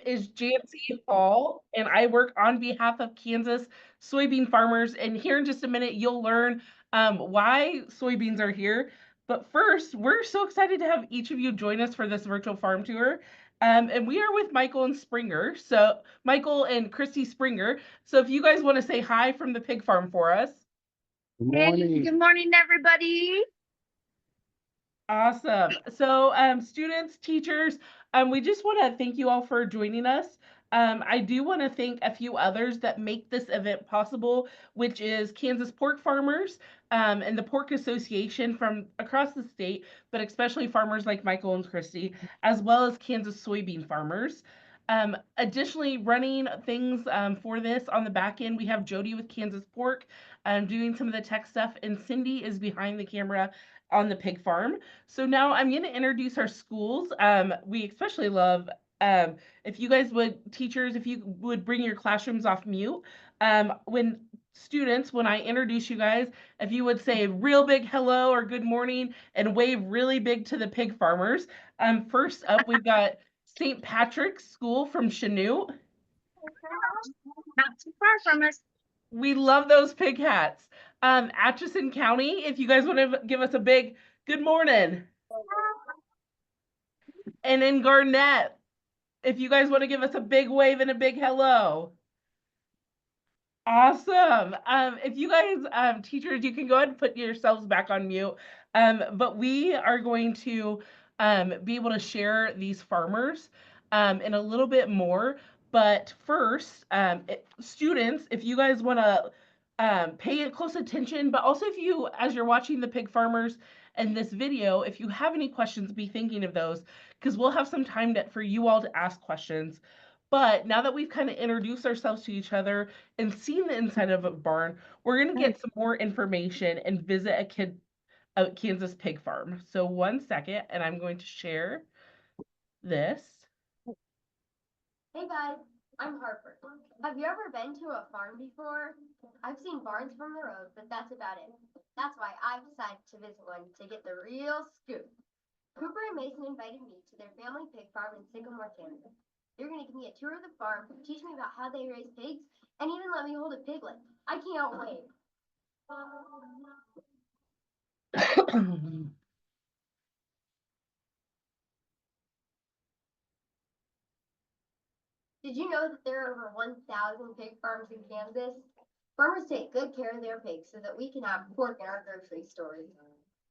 is Jancy Hall, and I work on behalf of Kansas soybean farmers. And here in just a minute, you'll learn why soybeans are here. But first, we're so excited to have each of you join us for this virtual farm tour. And we are with Michael and Springer. So, Michael and Christy Springer. So, if you guys want to say hi from the pig farm for us. Good morning. Hey, good morning, everybody. Awesome. So, students, teachers, we just want to thank you all for joining us. I do want to thank a few others that make this event possible, which is Kansas Pork Farmers and the Pork Association from across the state, but especially farmers like Michael and Christy, as well as Kansas soybean farmers. Additionally, running things for this on the back end, we have Jody with Kansas Pork doing some of the tech stuff, and Cindy is behind the camera on the pig farm. So now I'm going to introduce our schools. We especially love if you guys would, teachers, if you would bring your classrooms off mute. When students, when I introduce you guys, if you would say a real big hello or good morning and wave really big to the pig farmers. First up, we've got St. Patrick's School from Chanute. Not too far from us. We love those pig hats. Atchison County, if you guys want to give us a big good morning. And in Garnett, if you guys want to give us a big wave and a big hello. Awesome. If you guys, teachers, you can go ahead and put yourselves back on mute. But we are going to be able to share these farmers in a little bit more. But first, students, if you guys want to pay close attention, but also if you, as you're watching the pig farmers and this video, if you have any questions, be thinking of those, because we'll have some time for you all to ask questions. But now that we've kind of introduced ourselves to each other and seen the inside of a barn, we're going to get some more information and visit a Kansas pig farm. So 1 second, and I'm going to share this. Hey guys, I'm Harper. Have you ever been to a farm before? I've seen barns from the road, but that's about it. That's why I decided to visit one to get the real scoop. Cooper and Mason invited me to their family pig farm in Sycamore, Kansas. They're going to give me a tour of the farm, teach me about how they raise pigs, and even let me hold a piglet. I can't wait. Did you know that there are over 1,000 pig farms in Kansas? Farmers take good care of their pigs so that we can have pork in our grocery stores.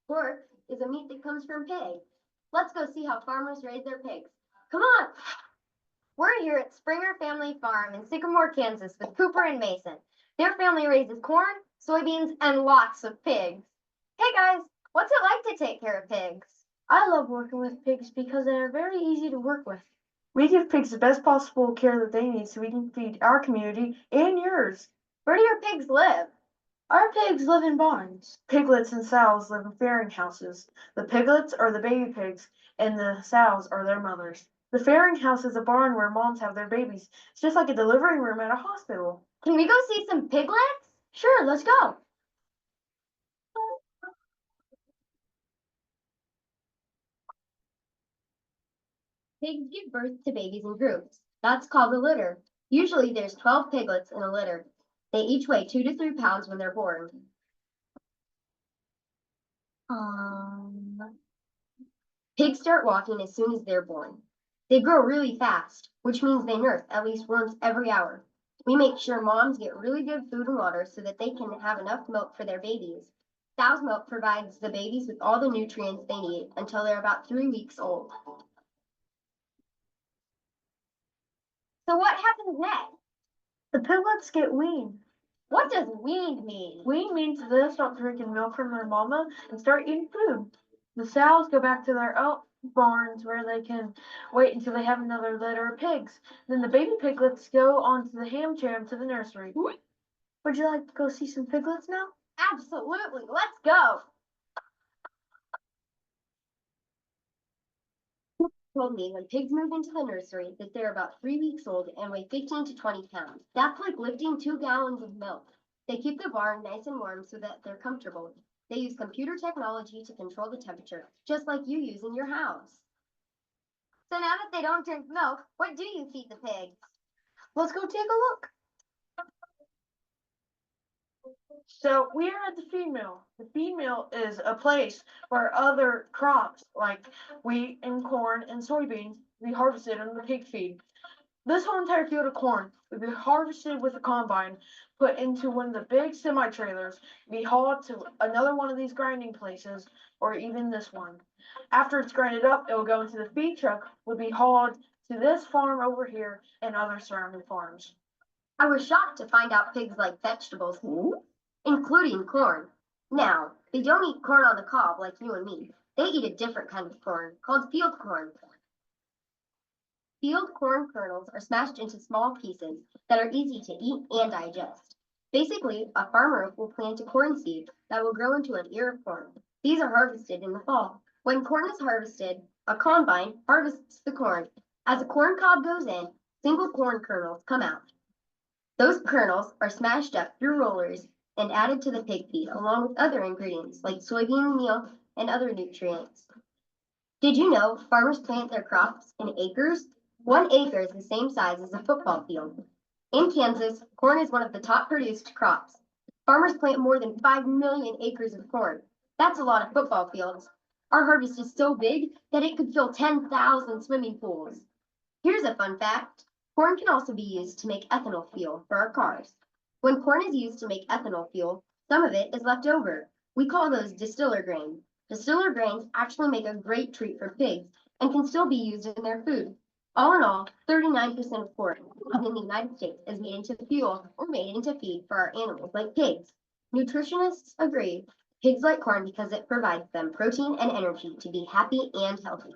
Pork is a meat that comes from pigs. Let's go see how farmers raise their pigs. Come on! We're here at Springer Family Farm in Sycamore, Kansas with Cooper and Mason. Their family raises corn, soybeans, and lots of pigs. Hey guys, what's it like to take care of pigs? I love working with pigs because they are very easy to work with. We give pigs the best possible care that they need so we can feed our community and yours. Where do your pigs live? Our pigs live in barns. Piglets and sows live in farrowing houses. The piglets are the baby pigs, and the sows are their mothers. The farrowing house is a barn where moms have their babies. It's just like a delivery room at a hospital. Can we go see some piglets? Sure, let's go. Pigs give birth to babies in groups. That's called a litter. Usually there's 12 piglets in a litter. They each weigh 2 to 3 pounds when they're born. Pigs start walking as soon as they're born. They grow really fast, which means they nurse at least once every hour. We make sure moms get really good food and water so that they can have enough milk for their babies. Cow's milk provides the babies with all the nutrients they need until they're about 3 weeks old. So what happens next? The piglets get weaned. What does weaned mean? Weaned means they'll stop drinking milk from their mama and start eating food. The sows go back to their own barns where they can wait until they have another litter of pigs. Then the baby piglets go onto the ham tram to the nursery. Would you like to go see some piglets now? Absolutely. Let's go. Told me when pigs move into the nursery that they're about 3 weeks old and weigh 15 to 20 pounds. That's like lifting 2 gallons of milk. They keep the barn nice and warm so that they're comfortable. They use computer technology to control the temperature, just like you use in your house. So now that they don't drink milk, what do you feed the pigs? Let's go take a look. So we are at the feed mill. The feed mill is a place where other crops like wheat and corn and soybeans be harvested on the pig feed. This whole entire field of corn would be harvested with a combine, put into one of the big semi trailers, be hauled to another one of these grinding places, or even this one. After it's grinded up, it will go into the feed truck, would be hauled to this farm over here and other surrounding farms. I was shocked to find out pigs like vegetables, including corn. Now, they don't eat corn on the cob like you and me. They eat a different kind of corn called field corn. Field corn kernels are smashed into small pieces that are easy to eat and digest. Basically, a farmer will plant a corn seed that will grow into an ear of corn. These are harvested in the fall. When corn is harvested, a combine harvests the corn. As the corn cob goes in, single corn kernels come out. Those kernels are smashed up through rollers and added to the pig feed along with other ingredients like soybean meal and other nutrients. Did you know farmers plant their crops in acres? 1 acre is the same size as a football field. In Kansas, corn is one of the top produced crops. Farmers plant more than 5 million acres of corn. That's a lot of football fields. Our harvest is so big that it could fill 10,000 swimming pools. Here's a fun fact. Corn can also be used to make ethanol fuel for our cars. When corn is used to make ethanol fuel, some of it is left over. We call those distiller grains. Distiller grains actually make a great treat for pigs and can still be used in their food. All in all, 39% of corn in the United States is made into fuel or made into feed for our animals like pigs. Nutritionists agree pigs like corn because it provides them protein and energy to be happy and healthy.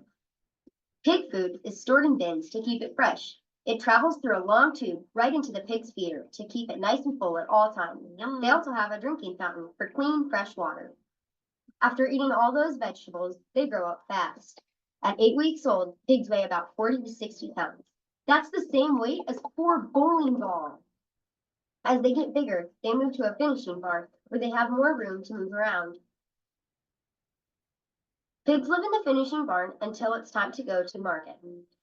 Pig food is stored in bins to keep it fresh. It travels through a long tube right into the pig's feeder to keep it nice and full at all times. They also have a drinking fountain for clean, fresh water. After eating all those vegetables, they grow up fast. At 8 weeks old, pigs weigh about 40 to 60 pounds. That's the same weight as 4 bowling balls. As they get bigger, they move to a finishing barn where they have more room to move around. Pigs live in the finishing barn until it's time to go to market.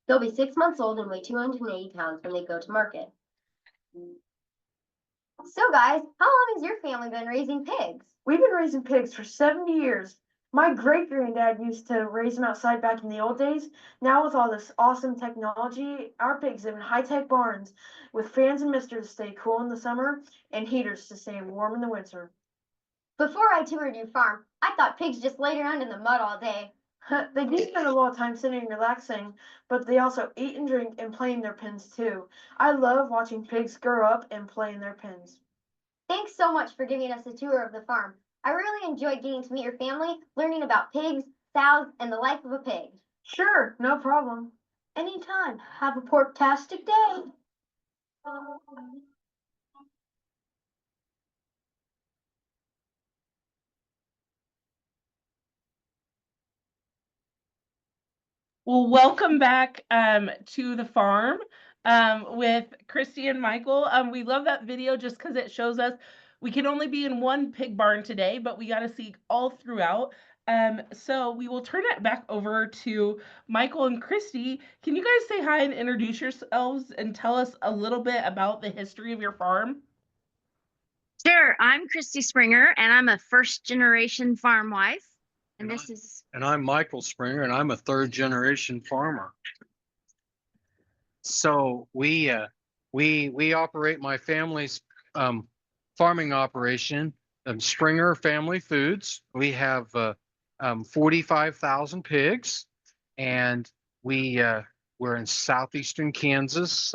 They'll be 6 months old and weigh 280 pounds when they go to market. So guys, how long has your family been raising pigs? We've been raising pigs for 70 years. My great granddad used to raise them outside back in the old days. Now with all this awesome technology, our pigs live in high-tech barns with fans and misters to stay cool in the summer and heaters to stay warm in the winter. Before I toured your farm, I thought pigs just laid around in the mud all day. They do spend a lot of time sitting and relaxing, but they also eat and drink and play in their pens too. I love watching pigs grow up and play in their pens. Thanks so much for giving us a tour of the farm. I really enjoyed getting to meet your family, learning about pigs, sows, and the life of a pig. Sure, no problem. Anytime. Have a pork-tastic day. Well, welcome back to the farm with Christy and Michael. We love that video just because it shows us we can only be in one pig barn today, but we got to see all throughout. So we will turn it back over to Michael and Christy. Can you guys say hi and introduce yourselves and tell us a little bit about the history of your farm? Sure, I'm Christy Springer, and I'm a first-generation farm wife. And this is And I'm Michael Springer, and I'm a third generation farmer. So we operate my family's farming operation, Springer Family Foods. We have 45,000 pigs, and we're in southeastern Kansas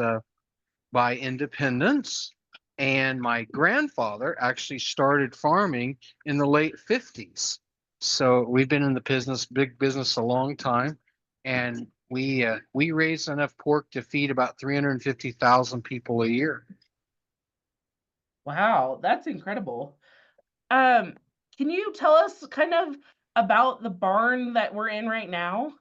by independence. And my grandfather actually started farming in the late 50s. So we've been in the big business a long time, and we raise enough pork to feed about 350,000 people a year. Wow, that's incredible. Can you tell us kind of about the barn that we're in right now?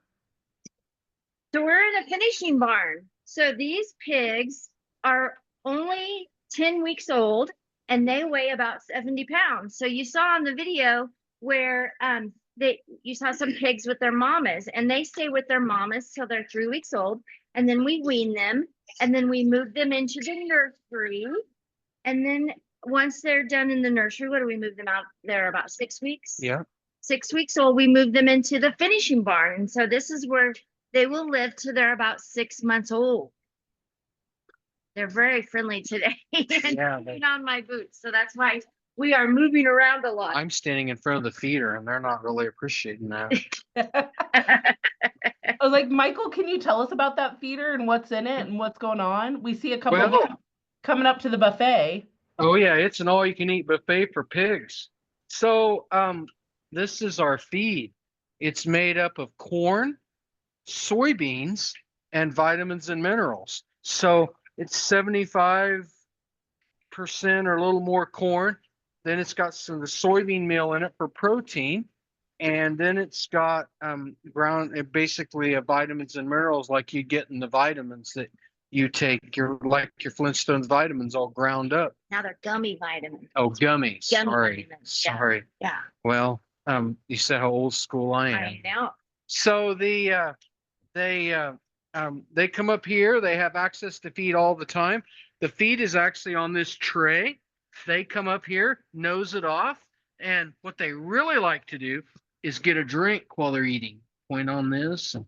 So we're in a finishing barn. So these pigs are only 10 weeks old and they weigh about 70 pounds. So you saw in the video where you saw some pigs with their mamas, and they stay with their mamas till they're 3 weeks old, and then we wean them, and then we move them into the nursery, and then once they're done in the nursery, what do we move them out? They're about 6 weeks. Yeah. 6 weeks old, we move them into the finishing barn, and so this is where they will live till they're about 6 months old. They're very friendly today. And Yeah, putting on my boots, so that's why we are moving around a lot. I'm standing in front of the feeder and they're not really appreciating that. I was like, Michael, can you tell us about that feeder and what's in it and what's going on? We see a couple of Well- them coming up to the buffet. Oh yeah, it's an all-you-can-eat buffet for pigs. So this is our feed. It's made up of corn, soybeans, and vitamins and minerals. So it's 75% or a little more corn. Then it's got some of the soybean meal in it for protein. And then it's got basically vitamins and minerals like you get in the vitamins that you take, like your Flintstones vitamins all ground up. Now they're gummy vitamins. Oh, gummies. Gummy Sorry. vitamins, yeah. Sorry. Yeah, Well, you said how old school I am. I know. So they come up here, they have access to feed all the time. The feed is actually on this tray. They come up here, nose it off, and what they really like to do is get a drink while they're eating. Point on this. And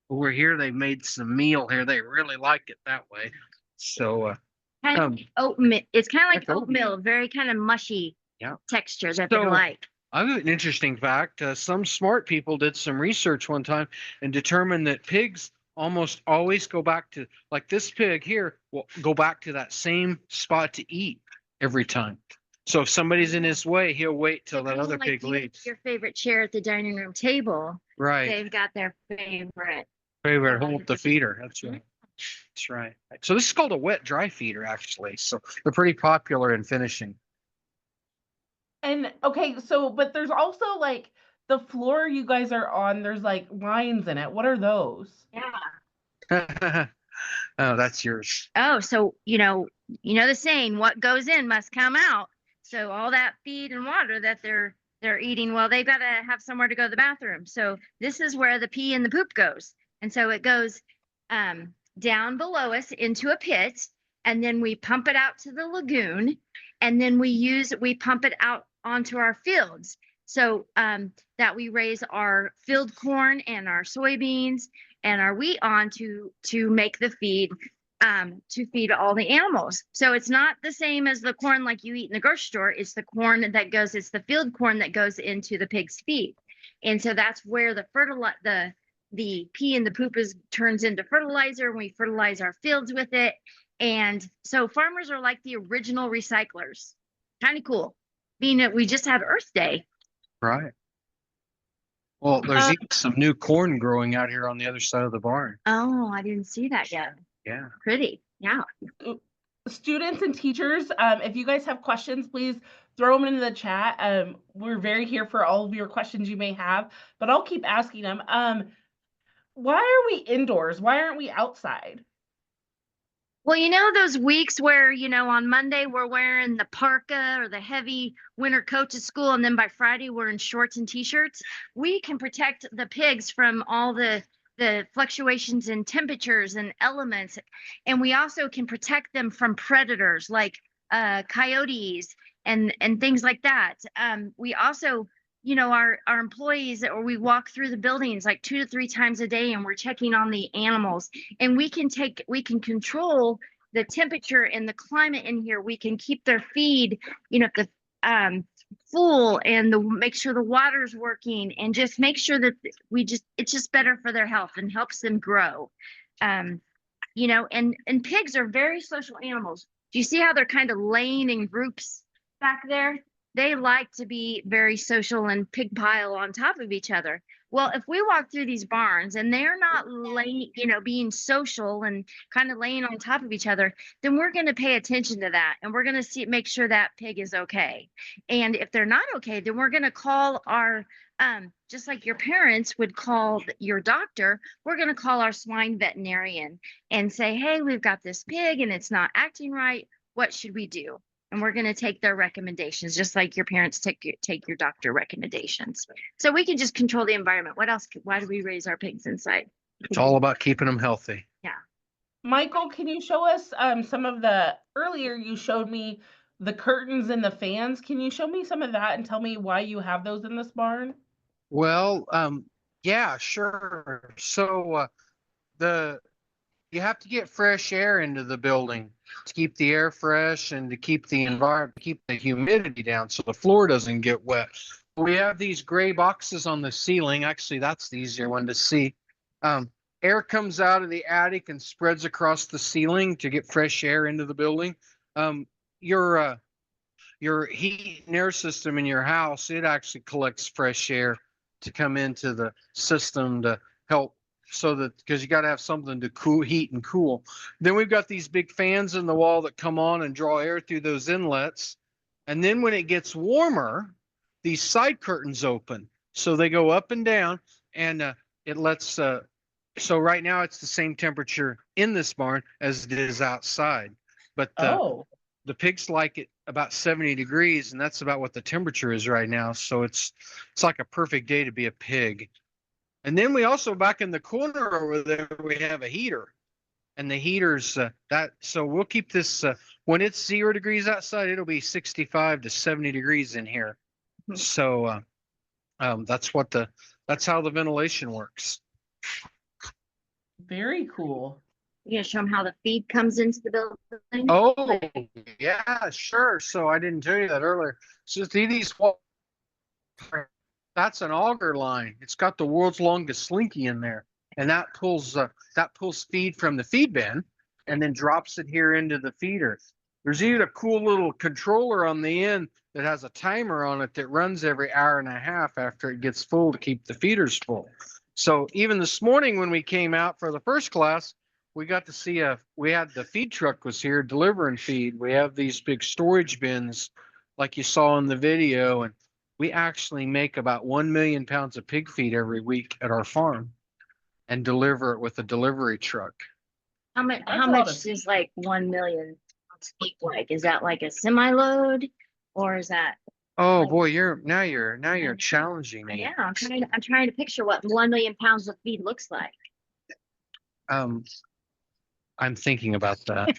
over here, they made some meal here. They really like it that way. So Kind of Um, oatmeal. It's kind of like it's oatmeal. oatmeal, very kind of mushy Yeah. texture that they So- like. I have an interesting fact. Some smart people did some research one time and determined that pigs almost always go back to, like this pig here, will go back to that same spot to eat every time. So if somebody's in his way, he'll wait till that Kinda other like pig you- leaves. Your favorite chair at the dining room table, Right. they've got their favorite. Favorite hold the feeder. That's right. That's right. So this is called a wet dry feeder, actually. So they're pretty popular in finishing. And okay, so but there's also like the floor you guys are on, there's like lines in it. What are those? Yeah. Oh, that's yours. Oh, so the saying, what goes in must come out. So all that feed and water that they're eating, well, they've got to have somewhere to go to the bathroom. So this is where the pee and the poop goes. And so it goes down below us into a pit, and then we pump it out to the lagoon, and then we pump it out onto our fields. So that we raise our field corn and our soybeans and our wheat on to make the feed to feed all the animals. So it's not the same as the corn like you eat in the grocery store. It's the field corn that goes into the pig's feed. And so that's where the pee and the poop turns into fertilizer, and we fertilize our fields with it. And so farmers are like the original recyclers. Kind of cool. Being that we just had Earth Day. Right. Well, there's even some new corn growing out here on the other side of the barn. Oh, I didn't see that yet. Yeah. Pretty. Yeah. Students and teachers, if you guys have questions, please throw them into the chat. We're very here for all of your questions you may have, but I'll keep asking them. Why are we indoors? Why aren't we outside? Well, those weeks where, on Monday we're wearing the parka or the heavy winter coat to school, and then by Friday we're in shorts and t-shirts, we can protect the pigs from all the fluctuations in temperatures and elements. And we also can protect them from predators like coyotes and things like that. We also, our employees, or we walk through the buildings like 2 to 3 times a day, and we're checking on the animals, and we can control the temperature and the climate in here. We can keep their feed, full, and make sure the water's working, and just make sure that it's just better for their health and helps them grow. And pigs are very social animals. Do you see how they're kind of laying in groups back there? They like to be very social and pig pile on top of each other. Well, if we walk through these barns and they're not being social and kind of laying on top of each other, then we're going to pay attention to that, and we're going to make sure that pig is okay. And if they're not okay, then we're going to call our just like your parents would call your doctor, we're going to call our swine veterinarian and say, hey, we've got this pig and it's not acting right. What should we do? and we're going to take their recommendations, just like your parents take your doctor recommendations. So we can just control the environment. What else? Why do we raise our pigs inside? It's all about keeping them healthy. Yeah. Michael, can you show us some of the earlier you showed me the curtains and the fans? Can you show me some of that and tell me why you have those in this barn? Well, yeah, sure. So you have to get fresh air into the building to keep the air fresh and to keep the environment, keep the humidity down so the floor doesn't get wet. We have these gray boxes on the ceiling. Actually, that's the easier one to see. Air comes out of the attic and spreads across the ceiling to get fresh air into the building. Your heat and air system in your house, it actually collects fresh air to come into the system to help, so that, because you got to have something to heat and cool. Then we've got these big fans in the wall that come on and draw air through those inlets. And then when it gets warmer, these side curtains open. So they go up and down, and it lets, so right now it's the same temperature in this barn as it is outside. But the pigs like it about 70 degrees, and that's about what the temperature is right now. So it's like a perfect day to be a pig. And then we also, back in the corner over there, we have a heater, and the heater's so we'll keep this, when it's 0 degrees outside, it'll be 65 to 70 degrees in here. So that's how the ventilation works. Very cool. You gonna show them how the feed comes into the building? Oh, yeah, sure. So I didn't tell you that earlier. So see these, that's an auger line. It's got the world's longest slinky in there, and that pulls feed from the feed bin and then drops it here into the feeder. There's even a cool little controller on the end that has a timer on it that runs every hour and a half after it gets full to keep the feeders full. So even this morning when we came out for the first class, we got to see we had the feed truck was here delivering feed. We have these big storage bins like you saw in the video, and we actually make about 1 million pounds of pig feed every week at our farm and deliver it with a delivery truck. How much is like 1 million pounds feed like? Is that like a semi-load, or is that? Oh boy, you're challenging me. Yeah, I'm trying to picture what 1 million pounds of feed looks like. I'm thinking about that.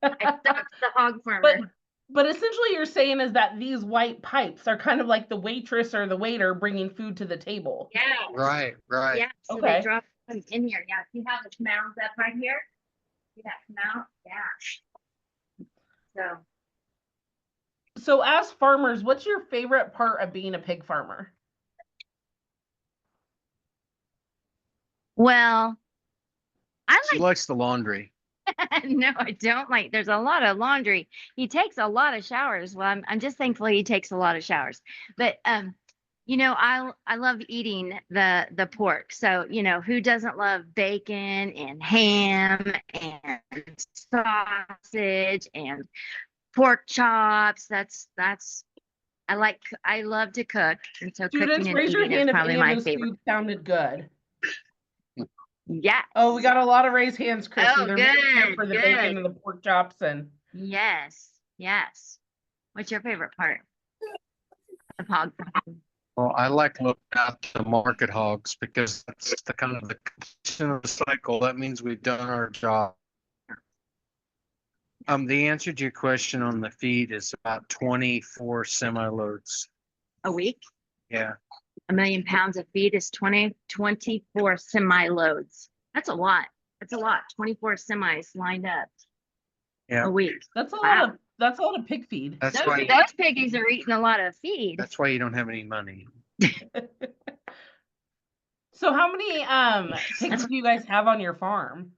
That's the hog farmer. But essentially you're saying is that these white pipes are kind of like the waitress or the waiter bringing food to the table. Yeah. Right. Yeah. So Okay. they drop them in here. Yeah. See how the canal's up right here? See that canal? Yeah. So as farmers, what's your favorite part of being a pig farmer? Well, She likes the laundry. No, I don't like. There's a lot of laundry. He takes a lot of showers. Well, I'm just thankful he takes a lot of showers. But I love eating the pork. So who doesn't love bacon and ham and sausage and pork chops? I love to cook, and so Students, cooking and raise your eating is hand if probably any my of those favorite. foods sounded good. Yeah. Oh, we got a lot of raised hands, Chrissy. Oh, They're making up good, for the good. bacon and the pork chops and. Yes. What's your favorite part of hog farming? Well, I like looking at the market hogs because that's the kind of the completion of the cycle. That means we've done our job. The answer to your question on the feed is about 24 semi-loads. A week? Yeah. 1 million pounds of feed is 24 semi-loads. That's a lot. 24 semis lined up. Yeah. A week. That's a Wow. lot of pig feed. That's Those why piggies are eating a lot of feed. that's why you don't have any money. So how many pigs do you guys have on your farm?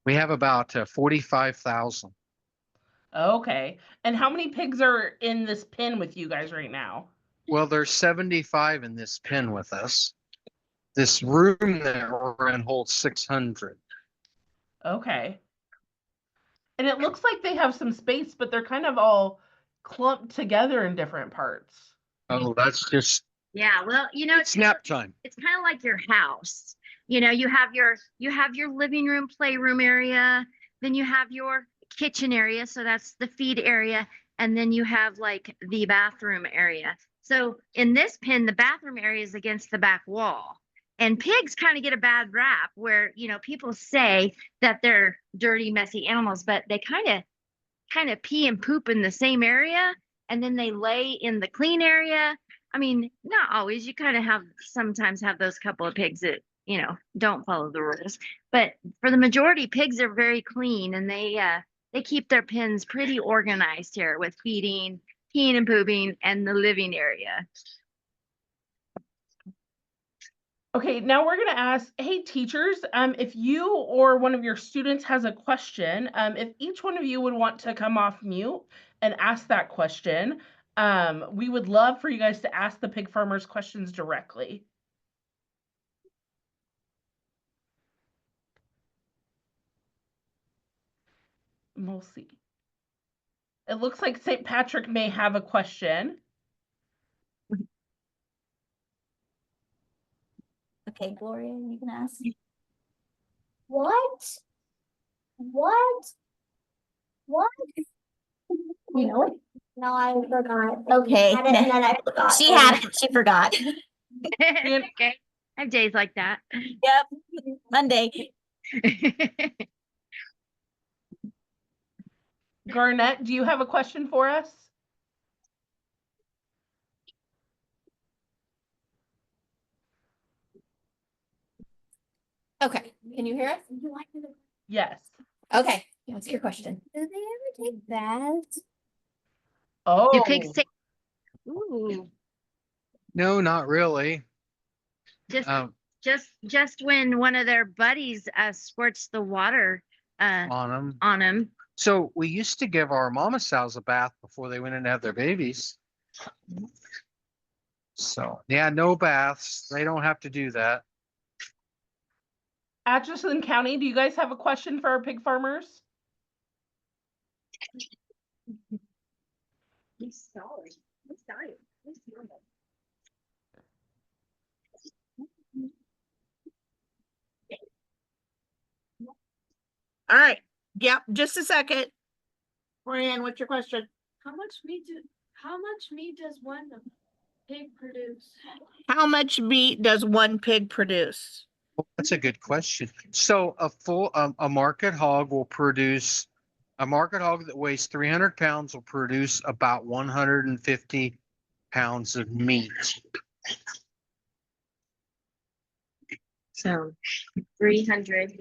We have about 45,000. Okay. And how many pigs are in this pen with you guys right now? Well, there's 75 in this pen with us. This room that we're in holds 600. Okay. And it looks like they have some space, but they're kind of all clumped together in different parts. Oh, that's just Yeah, well, it's nap time. It's kind of like your house. You have your living room, playroom area, then you have your kitchen area, so that's the feed area, and then you have like the bathroom area. So in this pen, the bathroom area is against the back wall. And pigs kind of get a bad rap where, you know, people say that they're dirty, messy animals, but they kind of pee and poop in the same area, and then they lay in the clean area. I mean, not always. You kind of have sometimes have those couple of pigs that, you know, don't follow the rules. But for the majority, pigs are very clean, and they keep their pens pretty organized here with feeding, peeing and pooping, and the living area. Okay, now we're gonna ask, hey teachers, if you or one of your students has a question, if each one of you would want to come off mute and ask that question, we would love for you guys to ask the pig farmers questions directly. And we'll see. It looks like St. Patrick may have a question. Okay, Gloria, you can ask. What? What? What? You know it? No, I forgot. Okay. Had it and then I forgot. She had it, she forgot. Okay. I have days like that. Yep, Monday. Garnett, do you have a question for us? Okay, can you hear us? Yes. Okay, what's your question? Do they ever take baths? Oh, Do pigs take? Ooh, No, not really. just Um, just when one of their buddies squirts the water on them. on them. So we used to give our mama sows a bath before they went in to have their babies. So yeah, no baths. They don't have to do that. Atchison County, do you guys have a question for our pig farmers? He's sorry. He's sorry. All right. Yep. Just a second. Brian, what's your question? How much meat does one pig produce? How much meat does one pig produce? Well, that's a good question. So a market hog will produce a market hog that weighs 300 pounds will produce about 150 pounds of meat. So 300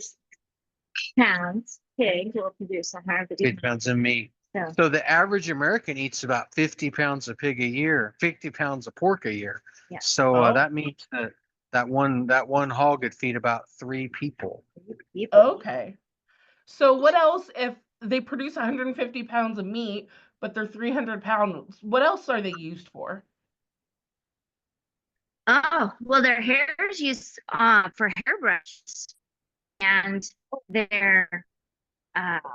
pounds pig will produce 150 50 pounds of meat. So So the average American eats about 50 pounds of pig a year, 50 pounds of pork a year. Yeah. So Oh. that means that one hog would feed about 3 people. people. Okay. So what else if they produce 150 pounds of meat, but they're 300 pounds? What else are they used for? Oh, well, their hair is used for hairbrushes, and their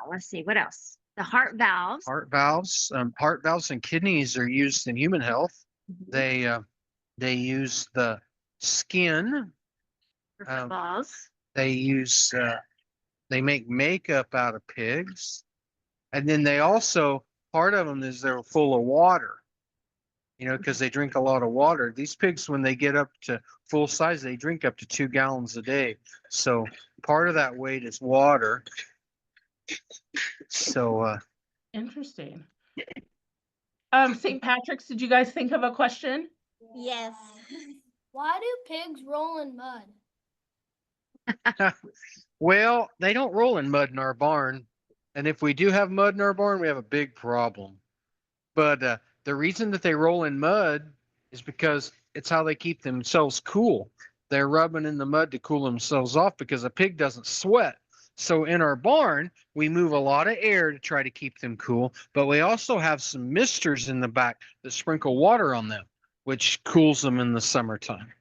let's see, what else? The heart valves. Heart valves and kidneys are used in human health. Mhm. They use the skin. For footballs. They make makeup out of pigs, and then they also part of them is they're full of water. You know, because they drink a lot of water. These pigs, when they get up to full size, they drink up to 2 gallons a day. So part of that weight is water. So Interesting. St. Patrick's, did you guys think of a question? Yes. Why do pigs roll in mud? well, they don't roll in mud in our barn. And if we do have mud in our barn, we have a big problem. But the reason that they roll in mud is because it's how they keep themselves cool. They're rubbing in the mud to cool themselves off because a pig doesn't sweat. So in our barn, we move a lot of air to try to keep them cool, but we also have some misters in the back that sprinkle water on them, which cools them in the summertime.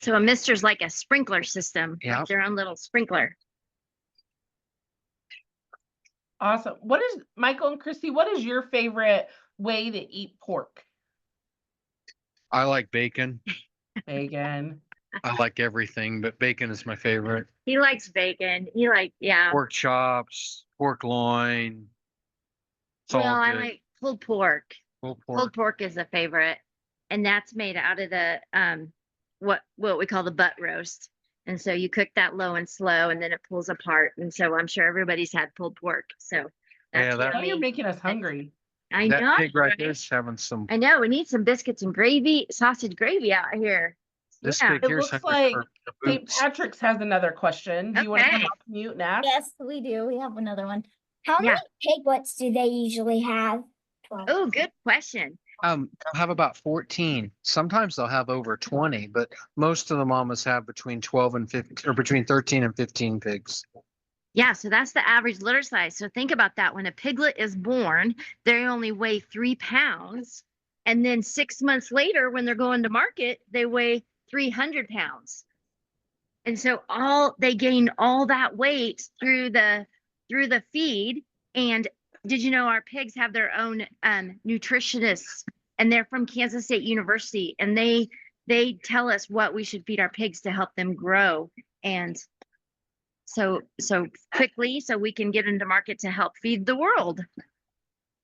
So a mister's like a sprinkler system, Yeah. like their own little sprinkler. Awesome. What is, Michael and Christy, what is your favorite way to eat pork? I like bacon. Bacon. I like everything, but bacon is my favorite. He likes bacon. Yeah. Pork chops, pork loin. It's Well, all I good. like pulled pork. Pulled Pulled pork. pork is a favorite, and that's made out of the what we call the butt roast. And so you cook that low and slow, and then it pulls apart. And so I'm sure everybody's had pulled pork. So Yeah, that's Now you're yummy. making us hungry. I That know. pig right right? there is having some. I know. We need some biscuits and gravy, sausage gravy out here. This Yeah. pig It here's looks hungry like for the St. boots. Patrick's has another question. Do you want to come Okay. off mute and ask? Yes, we do. We have another one. How Yeah. many piglets do they usually have? 12. Oh, good question. They'll have about 14. Sometimes they'll have over 20, but most of the mamas have between 12 and 15, or between 13 and 15 pigs. Yeah, so that's the average litter size. So think about that. When a piglet is born, they only weigh 3 pounds. And then 6 months later, when they're going to market, they weigh 300 pounds. And so they gain all that weight through the feed. And did you know our pigs have their own nutritionists, and they're from Kansas State University, and they tell us what we should feed our pigs to help them grow. And so quickly, so we can get into market to help feed the world.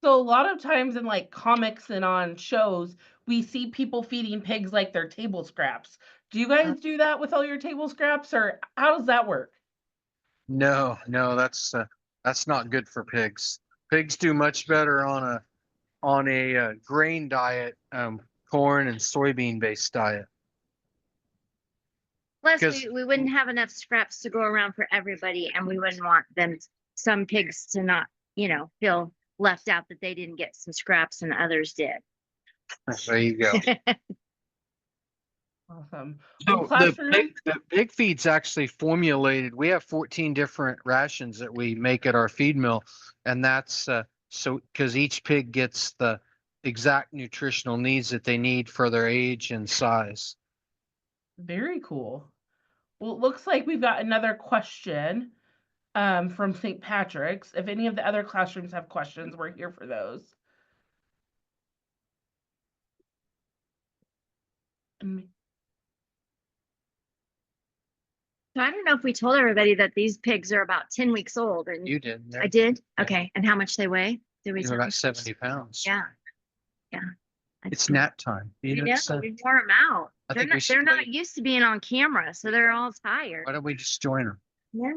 So a lot of times in like comics and on shows, we see people feeding pigs like their table scraps. Do you guys do that with all your table scraps, or how does that work? No, that's not good for pigs. Pigs do much better on a grain diet, corn and soybean based diet. Plus, Because- we wouldn't have enough scraps to go around for everybody, and we wouldn't want some pigs to not, feel left out that they didn't get some scraps and others did. There you go. Awesome. So Well, classroom, the pig feed's actually formulated. We have 14 different rations that we make at our feed mill, and that's so because each pig gets the exact nutritional needs that they need for their age and size. very cool. Well, it looks like we've got another question from St. Patrick's. If any of the other classrooms have questions, we're here for those. Mm, So I don't know if we told everybody that these pigs are about 10 weeks old. And You did. I did? Yeah. Okay. And how much they weigh? Did we You're tell about them? 70 pounds. Yeah. It's nap time. We know, know, so we wore them out. I They're think we not, should they're not play- used to being on camera, so they're all tired. why don't we just join them? Yeah.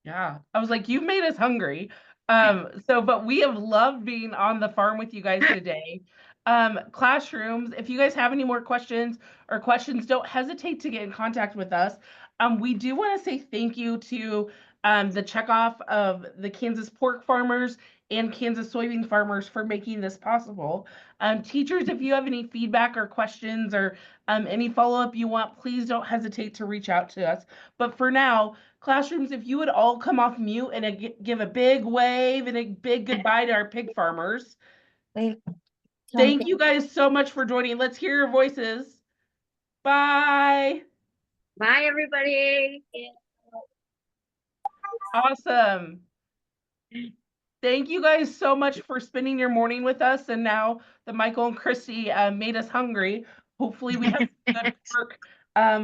Yeah, I was like, you made us hungry. But we have loved being on the farm with you guys today. Classrooms, if you guys have any more questions, don't hesitate to get in contact with us. We do want to say thank you to the checkoff of the Kansas pork farmers and Kansas soybean farmers for making this possible. Teachers, if you have any feedback or questions or any follow-up you want, please don't hesitate to reach out to us. But for now, classrooms, if you would all come off mute and give a big wave and a big goodbye to our pig farmers. Wait. Thank you guys so much for joining. Let's hear your voices. Bye. Bye, everybody. Awesome. Thank you guys so much for spending your morning with us. And now that Michael and Christy made us hungry, hopefully we have some good work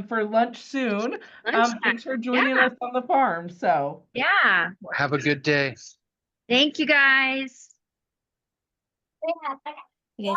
for lunch soon. Lunchtime. Thanks for joining Yeah. us on the farm. So Yeah. Have a good day. Thank you, guys. You guys.